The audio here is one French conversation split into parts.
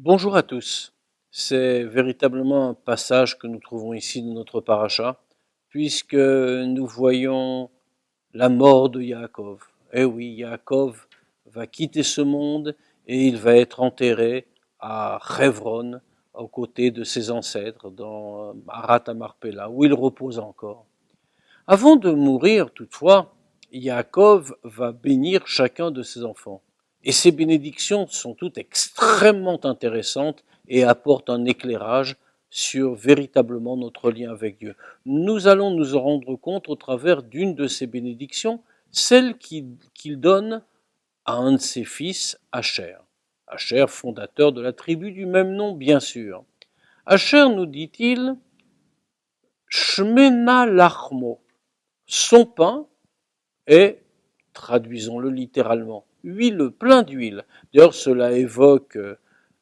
Bonjour à tous. C'est véritablement un passage que nous trouvons ici dans notre paracha, puisque nous voyons la mort de Yaakov. Eh oui, Yaakov va quitter ce monde et il va être enterré à Hebron, aux côtés de ses ancêtres, dans Marat Marpella, où il repose encore. Avant de mourir, toutefois, Yaakov va bénir chacun de ses enfants. Et ces bénédictions sont toutes extrêmement intéressantes et apportent un éclairage sur véritablement notre lien avec Dieu. Nous allons nous en rendre compte au travers d'une de ces bénédictions, celle qu'il donne à un de ses fils, Asher. Asher, fondateur de la tribu du même nom, bien sûr. Asher, nous dit-il, Shmena lachmo, son pain est, traduisons-le littéralement, huile, plein d'huile. D'ailleurs, cela évoque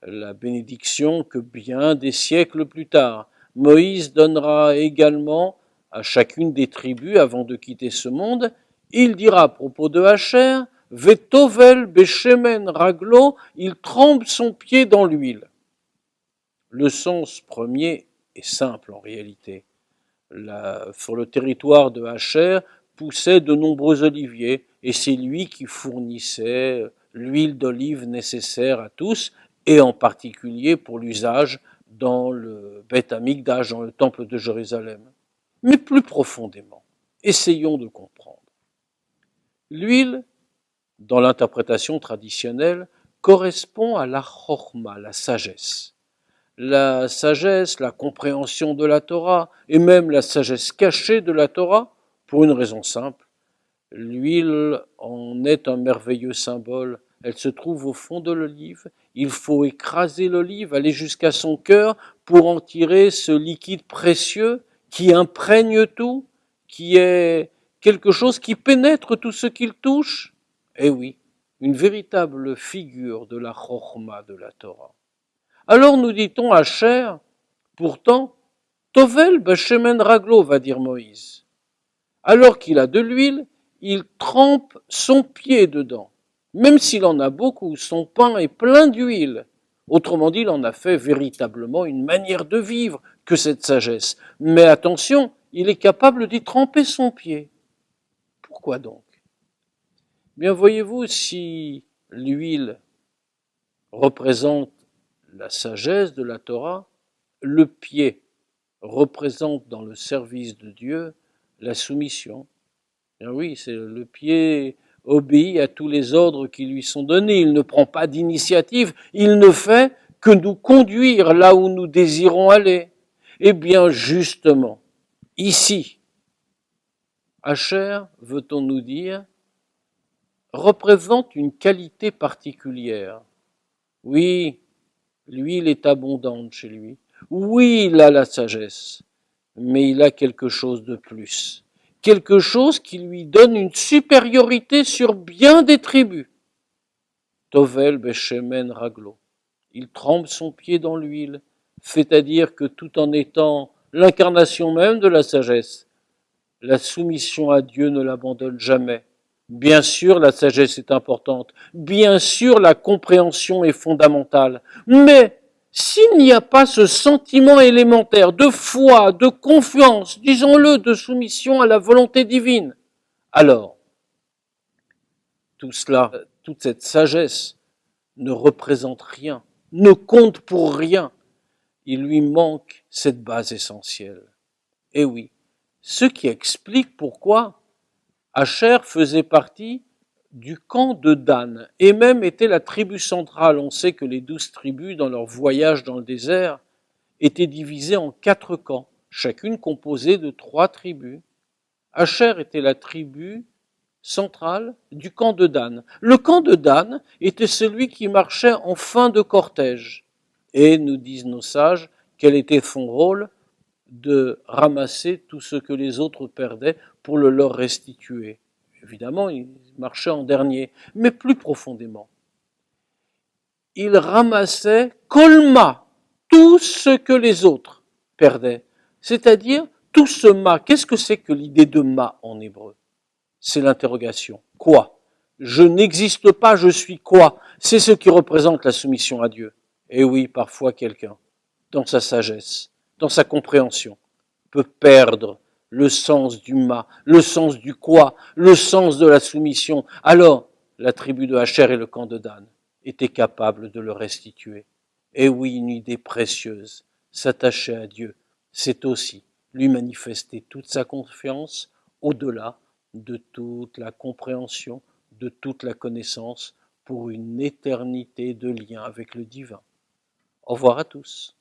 la bénédiction que bien des siècles plus tard, Moïse donnera également à chacune des tribus avant de quitter ce monde. Il dira à propos de Asher, Vetovel beshemen raglo, il trempe son pied dans l'huile. Le sens premier est simple en réalité. Sur le territoire de Asher poussaient de nombreux oliviers, et c'est lui qui fournissait l'huile d'olive nécessaire à tous, et en particulier pour l'usage dans le Beth Amikdash, dans le temple de Jérusalem. Mais plus profondément, essayons de comprendre. L'huile, dans l'interprétation traditionnelle, correspond à la chorma, la sagesse. La sagesse, la compréhension de la Torah, et même la sagesse cachée de la Torah, pour une raison simple. L'huile en est un merveilleux symbole. Elle se trouve au fond de l'olive. Il faut écraser l'olive, aller jusqu'à son cœur pour en tirer ce liquide précieux qui imprègne tout, qui est quelque chose qui pénètre tout ce qu'il touche. Eh oui, une véritable figure de la chorma de la Torah. Alors nous dit-on à Asher, pourtant, Tovel beshemen raglo, va dire Moïse. Alors qu'il a de l'huile, il trempe son pied dedans. Même s'il en a beaucoup, son pain est plein d'huile. Autrement dit, il en a fait véritablement une manière de vivre que cette sagesse. Mais attention, il est capable d'y tremper son pied. Pourquoi donc? Bien, voyez-vous, si l'huile représente la sagesse de la Torah, le pied représente dans le service de Dieu la soumission. Et oui, c'est le pied obéit à tous les ordres qui lui sont donnés. Il ne prend pas d'initiative, il ne fait que nous conduire là où nous désirons aller. Eh bien, justement, ici, Asher, veut-on nous dire, représente une qualité particulière. Oui, l'huile est abondante chez lui. Oui, il a la sagesse, mais il a quelque chose de plus. Quelque chose qui lui donne une supériorité sur bien des tribus. Tovel beshemen raglo. Il trempe son pied dans l'huile, c'est-à-dire que tout en étant l'incarnation même de la sagesse, la soumission à Dieu ne l'abandonne jamais. Bien sûr, la sagesse est importante. Bien sûr, la compréhension est fondamentale. Mais s'il n'y a pas ce sentiment élémentaire de foi, de confiance, disons-le, de soumission à la volonté divine, alors, tout cela, toute cette sagesse ne représente rien, ne compte pour rien. Il lui manque cette base essentielle. Et oui, ce qui explique pourquoi Asher faisait partie du camp de Dan, et même était la tribu centrale. On sait que les 12 tribus, dans leur voyage dans le désert, étaient divisées en 4 camps, chacune composée de 3 tribus. Asher était la tribu centrale du camp de Dan. Le camp de Dan était celui qui marchait en fin de cortège. Et, nous disent nos sages, quel était son rôle? De ramasser tout ce que les autres perdaient pour le leur restituer. Évidemment, il marchait en dernier, mais plus profondément. Il ramassait kolma, tout ce que les autres perdaient. C'est-à-dire, tout ce ma. Qu'est-ce que c'est que l'idée de ma en hébreu? C'est l'interrogation. Quoi? Je n'existe pas, je suis quoi? C'est ce qui représente la soumission à Dieu. Et oui, parfois quelqu'un, dans sa sagesse, dans sa compréhension, peut perdre le sens du ma, le sens du quoi, le sens de la soumission. Alors, la tribu de Hacher et le camp de Dan étaient capables de le restituer. Et oui, une idée précieuse, s'attacher à Dieu, c'est aussi lui manifester toute sa confiance au-delà de toute la compréhension, de toute la connaissance, pour une éternité de lien avec le divin. Au revoir à tous.